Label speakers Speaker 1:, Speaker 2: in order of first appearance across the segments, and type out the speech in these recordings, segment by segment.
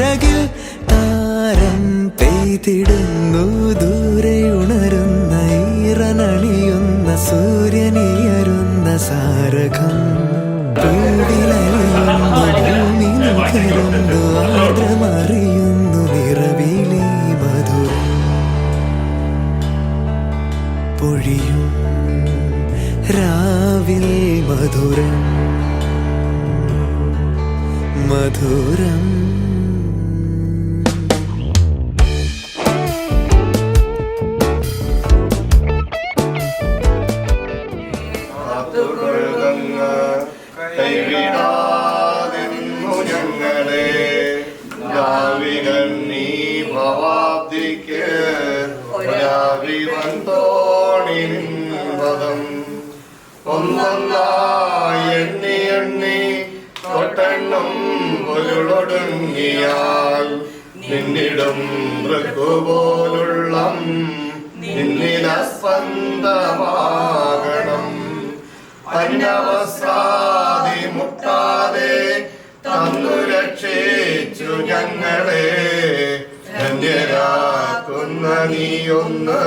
Speaker 1: അഴകിൽ താരം പെയ്തിടുന്നു, ദൂരെ ഉണരുന്ന ഈറനണിയുന്ന സൂര്യനിയരുന്ന സാരകം. പൂവിലലിയുന്നു ഭൂമി നുകരുന്നു, ആർദ്രമറിയുന്നു നിറവിലെ മധുരം. പൊഴിയും രാവിൽ മധുരം മധുരം.
Speaker 2: കൈവിടാതെന്നു ഞങ്ങളെ രാവികൻ നീ ഭവാബ്ദിക്ക് ഒരാവിവൻ തോണി നിൻപദം ഒന്നൊന്നായി എണ്ണി എണ്ണി തൊട്ടെണ്ണം പൊരുളൊടുങ്ങിയാൽ നിന്നിടും മൃഗുപോലുള്ളം നിന്നില സ്പന്ദമാകണം. അന്നവസ്രാദി മുട്ടാതെ തന്നു രക്ഷിച്ചു ഞങ്ങളെ ധന്യരാക്കുന്ന നീയൊന്ന്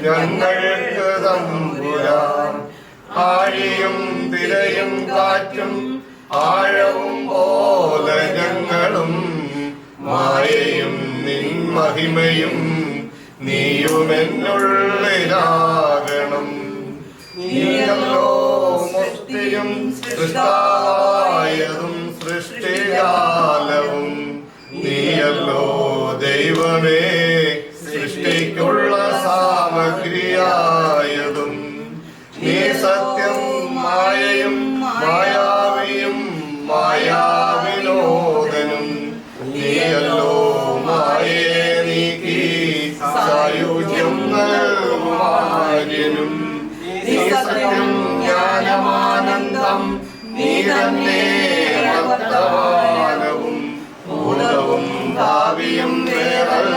Speaker 2: ഞങ്ങൾക്ക് തമ്പുരാൻ. ആഴിയും തിരയും കാറ്റും ആഴവും പോലെ ഞങ്ങളും മായയും നിൻ മഹിമയും നീയുമെന്നുള്ളിലാകണം. നീയല്ലോ സൃഷ്ടിയും സൃഷ്ടാവായതും സൃഷ്ടികാലവും. നീയല്ലോ ദൈവമേ സൃഷ്ടിക്കുള്ള സാമഗ്രിയായതും. നീ സത്യം മായയും മായാവിയും മായാവിനോദനും. നീയല്ലോ മായയെ നീക്കി സായുജ്യം നൽകുമാര്യനും. നീ സത്യം ജ്ഞാനമാനന്ദം നീ തന്നെ വർത്തമാനവും. ഭൂതവും ഭാവിയും വേറല്ല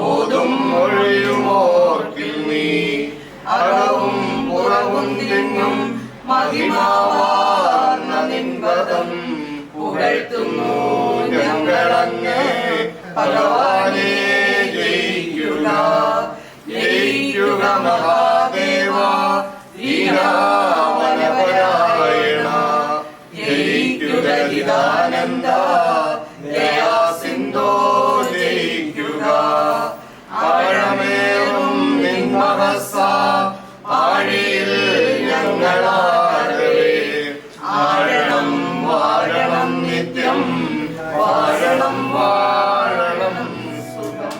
Speaker 2: ഓതും മൊഴിയുമോർക്കിൽ നീ. അകവും പുറവും തിങ്ങും മഹിമാവാർന്ന നിൻപദം പുകഴ്ത്തുന്നു ഞങ്ങളങ്ങേ. ഭഗവാനേ ജയിക്കുക ജയിക്കുക മഹാദേവ ദീനാവനപരായണ. ജയിക്കുക ഹിതാനന്ദ ദയാ സിന്ധോ ജയിക്കുക. ആഴമേറും നിൻമഹസ ആഴിയിൽ ഞങ്ങളാകവേ. ആഴണം വാഴണം നിത്യം വാഴണം വാഴണം സുഖം.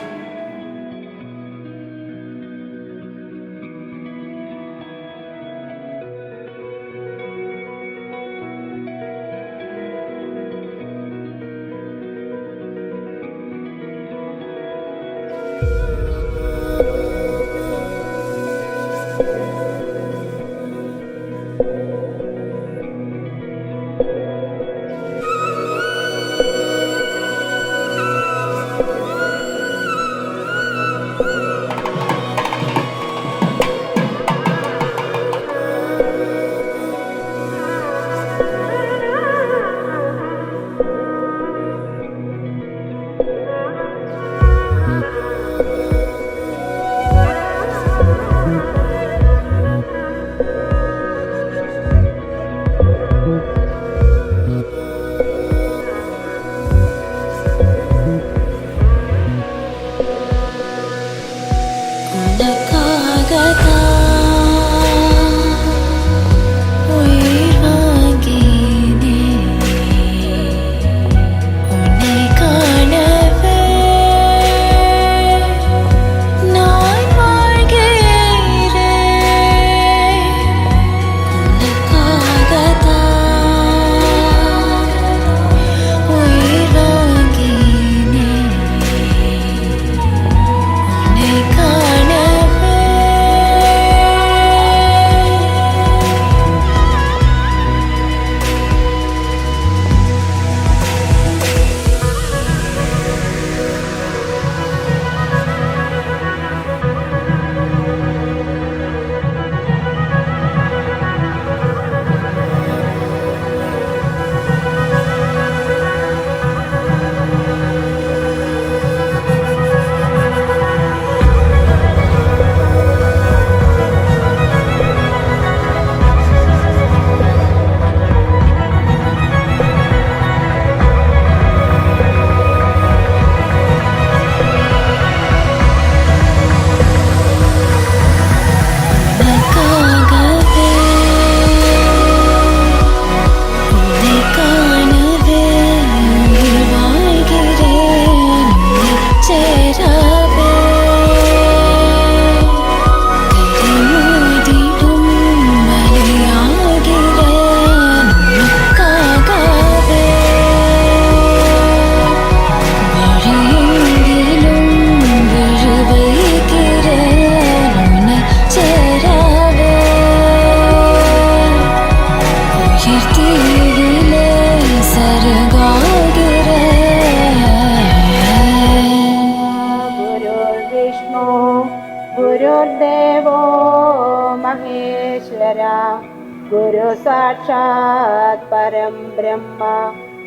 Speaker 3: ഗുരു സാക്ഷാത് പരം ബ്രഹ്മ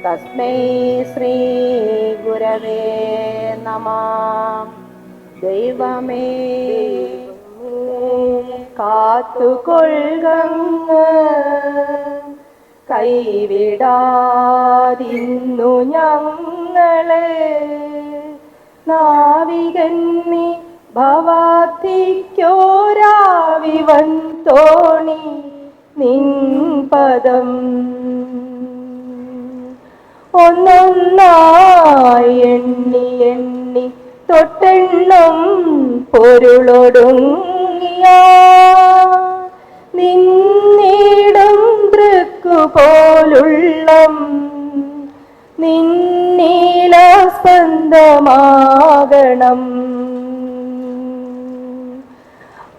Speaker 3: തസ്മൈ ശ്രീ ഗുരവേ നമഃ. ദൈവമേ കാത്തുകൊള്ളുക, കൈവിടാതിന്നു ഞങ്ങളെ. നാവികൻ നീ ഭവാത്തിക്കോരാവിവൻ തോണി നിൻ പദം. ഒന്നൊന്നായി എണ്ണി എണ്ണി തൊട്ടെണ്ണം പൊരുളൊടുങ്ങിയ നിന്നിടം ദൃക്കുപോലുള്ളം നിന്നീലസ്പന്ദമാകണം.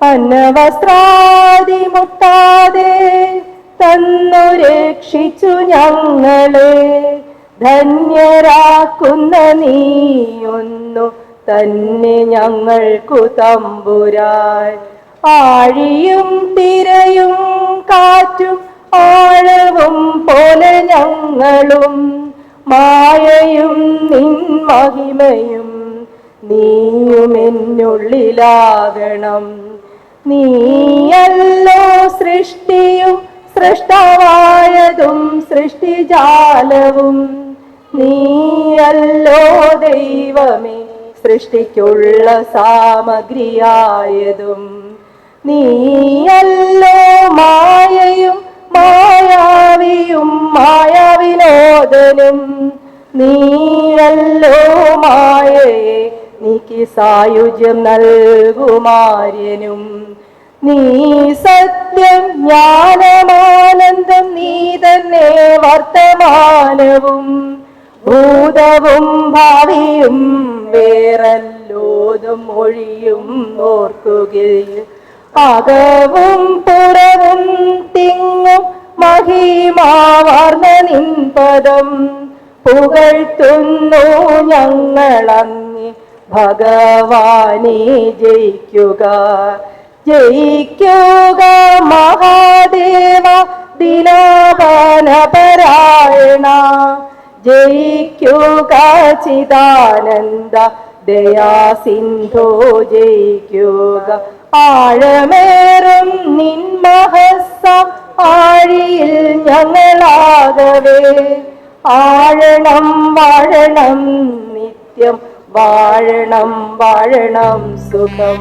Speaker 3: അന്നവസ്ത്രാദി മുട്ടാതെ തന്നു രക്ഷിച്ചു ഞങ്ങളെ. ധന്യരാക്കുന്ന നീയൊന്നു തന്നെ ഞങ്ങൾക്കു തമ്പുരാൻ. ആഴിയും തിരയും കാറ്റും ആഴവും പോലെ ഞങ്ങളും മായയും നിൻ മഹിമയും നീയുമെന്നുള്ളിലാകണം. നീയല്ലോ സൃഷ്ടിയും സൃഷ്ടവായതും സൃഷ്ടിജാലവും. നീയല്ലോ ദൈവമേ സൃഷ്ടിക്കുള്ള സാമഗ്രിയായതും. നീയല്ലോ മായയും മായാവിയും മായാവിനോദനും. നീയല്ലോ മായയെ നീക്കി സായുജ്യം നൽകുമാര്യനും. നീ സത്യം ജ്ഞാനമാനന്ദം, നീ തന്നെ വർത്തമാനവും ഭൂതവും ഭാവിയും വേറല്ലോതും മൊഴിയും ഓർക്കുകയിൽ. അകവും പുറവും തിങ്ങും മഹിമാവാർന്ന നിൻ പദം പുകഴ്ത്തുന്നു ഞങ്ങളങ്ങി. ഭഗവാനെ ജയിക്കുക ജയിക്കുക മഹാദേവ ദിനപാനപരായണ. ജയിക്കുക ചിദാനന്ദ ദയാസിന്ധോ. ജയിക്കുക ആഴമേറും നിൻ മഹസ്സ ആഴിയിൽ ഞങ്ങളാകവേ. ആഴണം വാഴണം നിത്യം, വാഴണം വാഴണം സുഖം.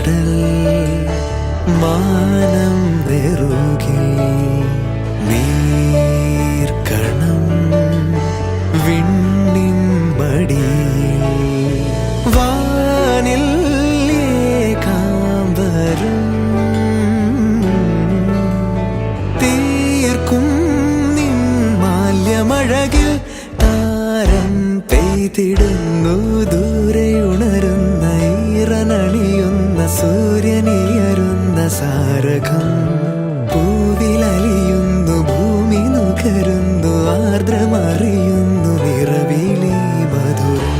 Speaker 1: കടൽ മാനം നെറുകിൽ നീർക്കണം വിണ്ണിൻ മടിയിൽ വാനിൽ ഏകാംബരം തീർക്കും നിൻ മാല്യമഴകിൽ താരം പെയ്തിടുന്നു ദൂരെ ഉണരുന്ന ഈറനണിയുന്ന സൂര്യനിയരുന്ന സാരകം പൂവിലലിയുന്നു ഭൂമി നുകരുന്നു ആർദ്രമറിയുന്നു നിറവിലെ മധുരം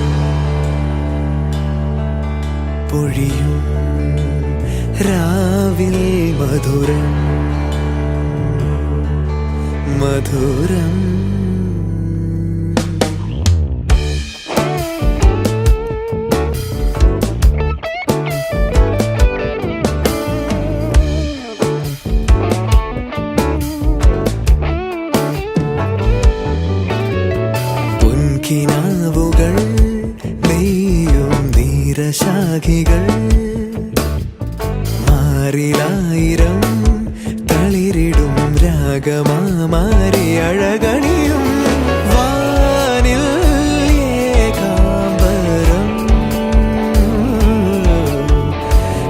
Speaker 1: പൊഴിയും രാവിൽ മധുരം മധുരം പൊൻകിനാവുകൾ നെയ്യും നീരശാഖികൾ മാറിലായിരം തളിരിടും രാഗമാരി അഴകണിയും വാനിൽ ഏകാംബരം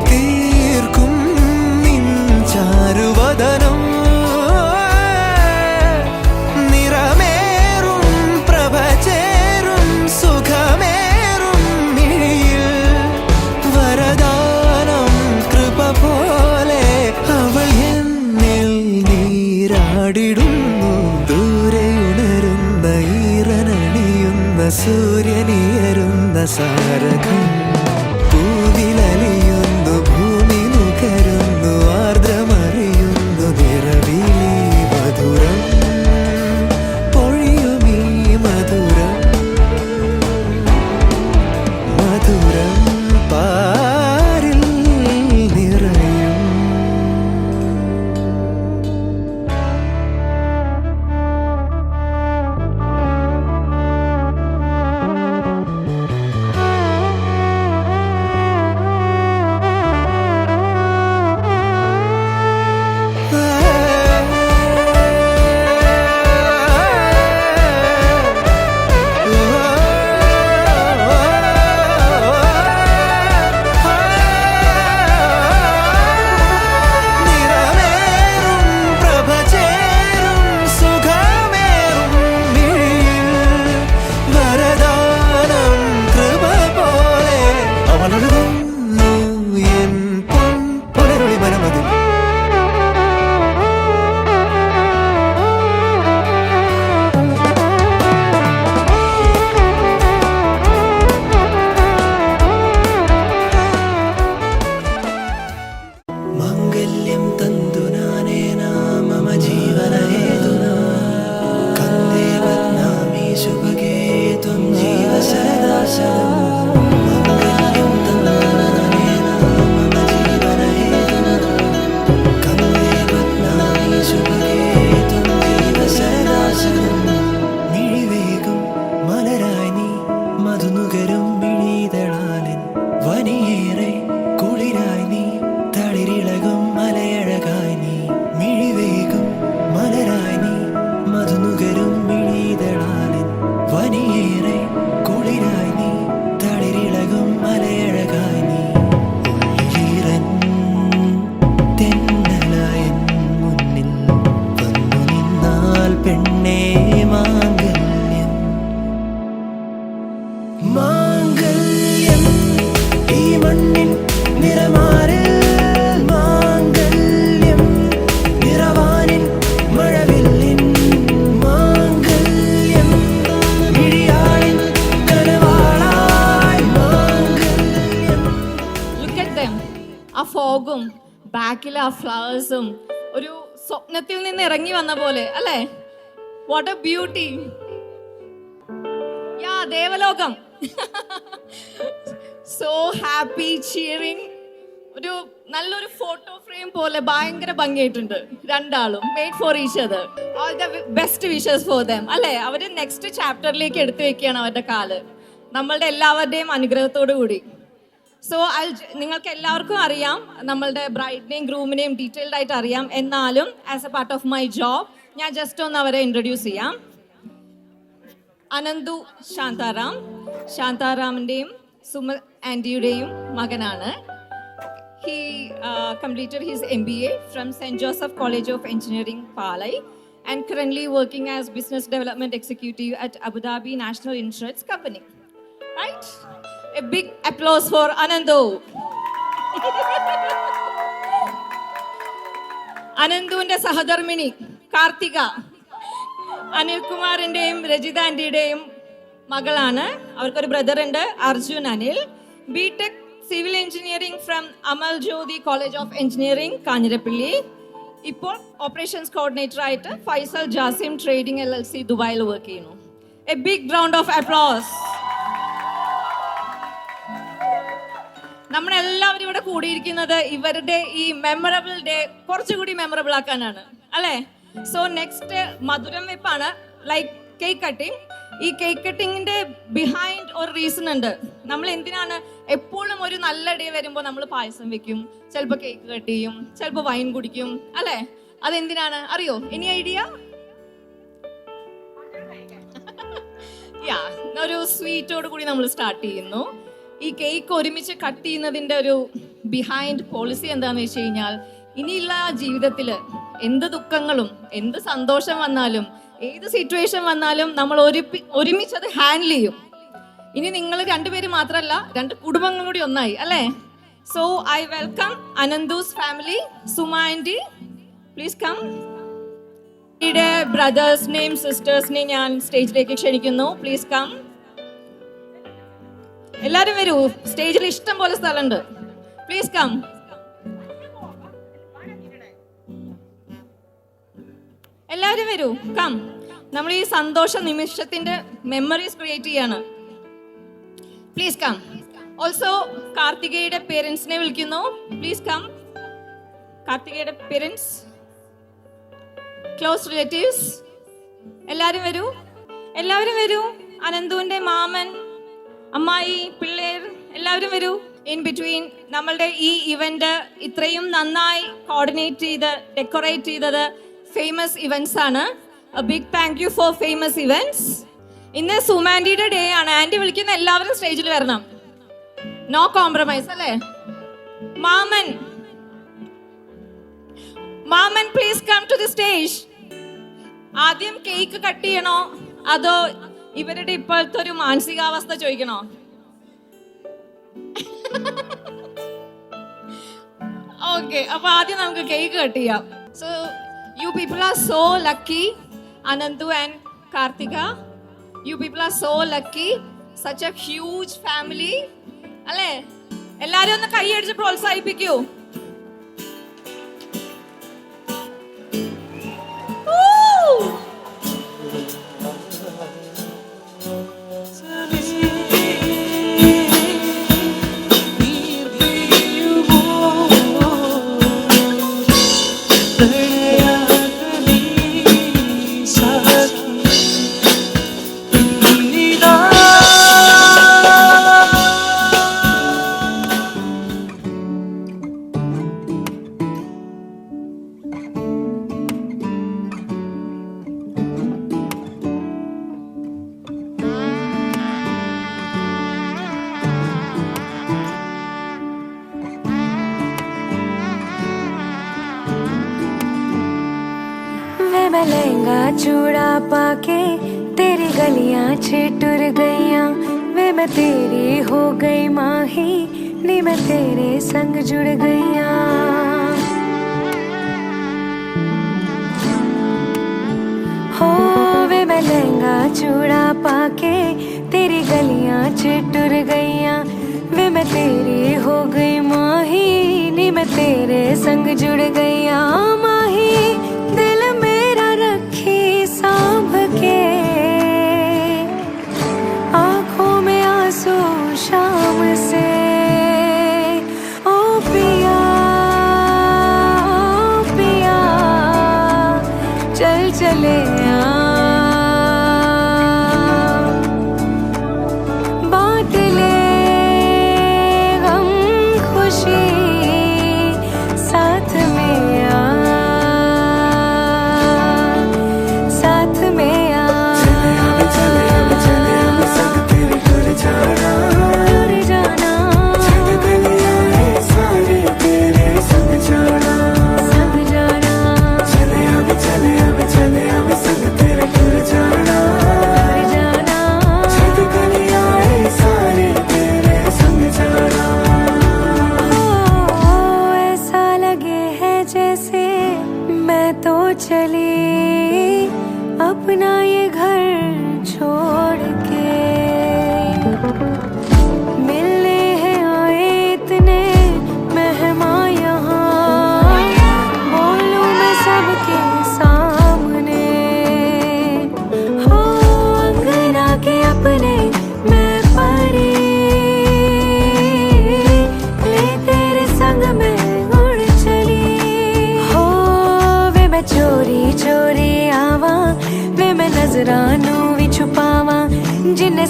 Speaker 1: തീർക്കും നിൻ ചാരുവദനം നിറമേറും പ്രഭചേരും സുഖമേറും മിഴിയിൽ വരദാനം കൃപ പോലെ അവൾ എന്നിൽ നീരാടിടുന്നു ദൂരെ ഉണരുന്ന ഈറനണിയുന്ന സൂര്യനിയരുന്ന സാരകം പൂവിലലിയുന്നു ഭൂമി നുകരുന്നു ആർദ്രമറിയുന്നു നിറവിലെ മധുരം പൊഴിയുമീ മധുരം മധുരം പാരിൽ നിറയും നിറമേറും പ്രഭചേരും സുഖമേറും മിഴിയിൽ വരദാനം കൃപ പോലെ അവളൊഴുകുന്നു എൻ പുനരുളി മനമതിൽ മാംഗല്യം തന്തുനാനേന മമ ജീവനഹേതുനാ കന്ദേ ബധ്നാമി ശുഭഗേ ത്വം ജീവ സദാ ശതം മാംഗല്യം തന്തുനാനേന മമ ജീവനഹേതുനാ കന്ദേ ബധ്നാമി ശുഭഗേ ത്വം ജീവ സദാ ശതം മിഴിവേകും മലരായി നീ മധുനുകരും മിഴിതളാലൻ വനിയേറെ കുളിരായി നീ തളിരിളകും മലയഴകായി നീ മിഴിവേകും മലരായി നീ മധുനുകരും മിഴിതളാലൻ വനിയേറെ കുളിരായി നീ തളിരിളകും മലയഴകായി നീ ഉള്ളിലീറൻ തെന്നലായൻ മുന്നിൽ വന്നു നിന്നാൽ പെണ്ണേ മാംഗല്യം മാംഗല്യം ഈ മണ്ണിൻ നിറമാറിൽ മാംഗല്യം നിറവാനിൻ മഴവില്ലിൻ മാംഗല്യം മിഴിയാളിൻ കനവാളായി മാംഗല്യം.
Speaker 4: Look at them. ആ ഫോഗും ബാക്കിൽ ആ ഫ്ലവേഴ്സും ഒരു സ്വപ്നത്തിൽ നിന്ന് ഇറങ്ങി വന്ന പോലെ അല്ലേ? What a beauty. യാ ദേവലോകം. So happy cheering. ഒരു നല്ലൊരു ഫോട്ടോ ഫ്രെയിം പോലെ ഭയങ്കര ഭംഗിയായിട്ടുണ്ട് രണ്ടാളും. Made for each other. All the best wishes for them അല്ലേ? അവർ നെക്സ്റ്റ് ചാപ്റ്ററിലേക്ക് എടുത്തു വെക്കുകയാണ് അവരുടെ കാല്. നമ്മളുടെ എല്ലാവരുടെയും അനുഗ്രഹത്തോടു കൂടി. സോ നിങ്ങൾക്ക് എല്ലാവർക്കും അറിയാം, നമ്മളുടെ ബ്രൈഡിനെയും ഗ്രൂമിനെയും ഡീറ്റെയിൽഡ് ആയിട്ട് അറിയാം. എന്നാലും as A part of my job ഞാൻ ജസ്റ്റ് ഒന്ന് അവരെ ഇൻട്രൊഡ്യൂസ് ചെയ്യാം. അനന്തു ശാന്താറാം, ശാന്താറാമിൻ്റെയും സുമ ആൻറ്റിയുടെയും മകനാണ്. He completed his MBA from St. Joseph College of Engineering, Palai, and currently working as Business Development Executive at Abu Dhabi National Insurance Company. Right? A big applause for Anandu. അനന്തുവിന്റെ സഹധർമ്മിണി Karthika, അനിൽകുമാറിന്റെയും Rajitha ആന്റിയുടെയും മകളാണ്. അവർക്കൊരു brother ഉണ്ട്, Arjun Anil. BTech civil engineering from Amal Jyothi college of engineering, Kanjirappally. ഇപ്പോൾ operations coordinator ആയിട്ട് Faisal Jasim trading LLC ദുബായിൽ work ചെയ്യുന്നു. A big round of applause. നമ്മളെല്ലാവരും ഇവിടെ കൂടിയിരിക്കുന്നത് ഇവരുടെ ഈ മെമ്മറബിൾ ഡേ കുറച്ചുകൂടി മെമ്മറബിൾ ആക്കാനാണ്, അല്ലേ? സോ നെക്സ്റ്റ് മധുരം വെപ്പാണ്, ലൈക്ക് കേക്ക് കട്ടിങ്. ഈ കേക്ക് കട്ടിങ്ങിന്റെ ബിഹൈൻഡ് ഒരു റീസൺ ഉണ്ട്. നമ്മൾ എന്തിനാണ് എപ്പോഴും ഒരു നല്ല ഡേ വരുമ്പോൾ നമ്മൾ പായസം വെക്കും, ചിലപ്പോൾ കേക്ക് കട്ട് ചെയ്യും, ചിലപ്പോൾ വൈൻ കുടിക്കും, അല്ലേ? അതെന്തിനാണ് അറിയോ? Any idea? ഒരു സ്വീറ്റോട് കൂടി നമ്മൾ സ്റ്റാർട്ട് ചെയ്യുന്നു. ഈ കേക്ക് ഒരുമിച്ച് കട്ട് ചെയ്യുന്നതിന്റെ ഒരു ബിഹൈൻഡ് പോളിസി എന്താണെന്ന് വെച്ച് കഴിഞ്ഞാൽ, ഇനിയുള്ള ജീവിതത്തിൽ എന്ത് ദുഃഖങ്ങളും എന്ത് സന്തോഷം വന്നാലും ഏത് സിറ്റുവേഷൻ വന്നാലും നമ്മൾ ഒരുമിച്ച് അത് ഹാൻഡിൽ ചെയ്യും. ഇനി നിങ്ങൾ രണ്ടുപേര് മാത്രമല്ല, രണ്ട് കുടുംബങ്ങൾ കൂടി ഒന്നായി, അല്ലേ? So I welcome Ananthu's family. Suma aunty, please come. ഇവിടെ ബ്രദേഴ്സിനെയും സിസ്റ്റേഴ്സിനെയും ഞാൻ സ്റ്റേജിലേക്ക് ക്ഷണിക്കുന്നു. Please come. എല്ലാവരും വരൂ, സ്റ്റേജിൽ ഇഷ്ടം പോലെ സ്ഥലമുണ്ട്. Please come. എല്ലാവരും വരൂ, കം. നമ്മൾ ഈ സന്തോഷ നിമിഷത്തിന്റെ മെമ്മറീസ് ക്രിയേറ്റ് ചെയ്യാണ്. Please come. ഓൾസോ കാർത്തികയുടെ പേരൻസിനെ വിളിക്കുന്നു. Please come. കാർത്തികയുടെ പേരൻസ്, ക്ലോസ് റിലേറ്റീവ്സ്, എല്ലാവരും വരൂ, എല്ലാവരും വരൂ. അനന്തുവിന്റെ മാമൻ, അമ്മായി, പിള്ളേർ, എല്ലാവരും വരൂ. ഇൻ ബിറ്റ്വീൻ നമ്മളുടെ ഈ ഇവന്റ് ഇത്രയും നന്നായി കോർഡിനേറ്റ് ചെയ്ത് ഡെക്കറേറ്റ് ചെയ്തത് ഫേമസ് ഇവന്റ്സ് ആണ്. A big thank you for famous events. ഇന്ന് സുമാൻഡിയുടെ ഡേ ആണ്. ആന്റി വിളിക്കുന്ന എല്ലാവരും സ്റ്റേജിൽ വരണം. നോ കോംപ്രമൈസ്, അല്ലേ? മാമൻ, മാമൻ please come to the stage. ആദ്യം കേക്ക് കട്ട് ചെയ്യണോ അതോ ഇവരുടെ ഇപ്പോഴത്തെ ഒരു മാനസികാവസ്ഥ ചോദിക്കണോ? ഓക്കെ, അപ്പൊ ആദ്യം നമുക്ക് കേക്ക് കട്ട് ചെയ്യാം. So you people are so lucky, Anandu and Kartika. You people are so lucky. Such a huge family. അല്ലേ? എല്ലാരും ഒന്ന് കൈയടിച്ച് പ്രോത്സാഹിപ്പിക്കൂ.
Speaker 5: मैं लहंगा चूड़ा पाके तेरी गलियां छिटुर गईयां वे मैं तेरी हो गई माही नी मैं तेरे संग जुड़ गईयां हो वे मैं लहंगा चूड़ा पाके तेरी गलियां छिटुर गईयां वे मैं तेरी हो गई माही नी मैं तेरे संग जुड़ गईयां माही दिल मेरा रखी सांभ के आंखों में आंसू शाम से ओ पिया चल चले बांट ले गम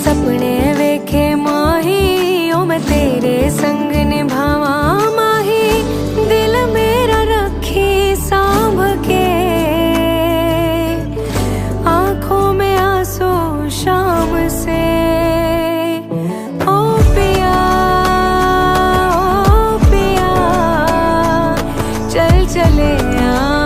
Speaker 5: सपने वेखे माही ओ मैं तेरे संग निभावा माही दिल मेरा रखी सांभ के आंखों में आंसू शाम से ओ पिया चल चले आ